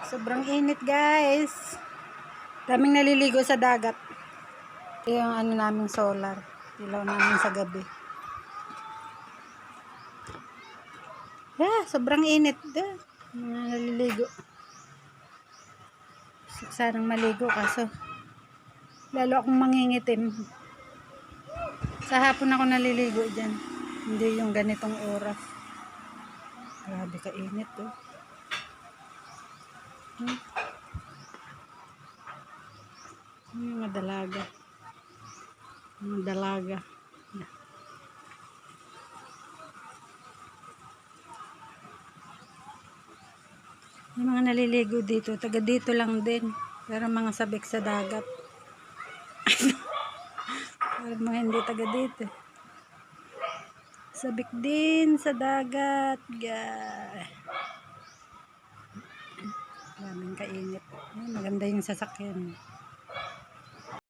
Sobrang init, guys. Daming naliligo sa dagat. Ito yung ano naming solar. Ilaw namin sa gabi. Sobrang init. Mga naliligo. Sanang maligo kaso lalo akong mangingitim. Sa hapon ako naliligo dyan. Hindi yung ganitong oras. Grabe ka init, oh. Mga dalaga. Mga dalaga. Yung mga naliligo dito, taga dito lang din. Pero mga sabik sa dagat. Pero mga hindi taga dito. Sabik din sa dagat. Maraming kainit. Maganda yung sasakyan.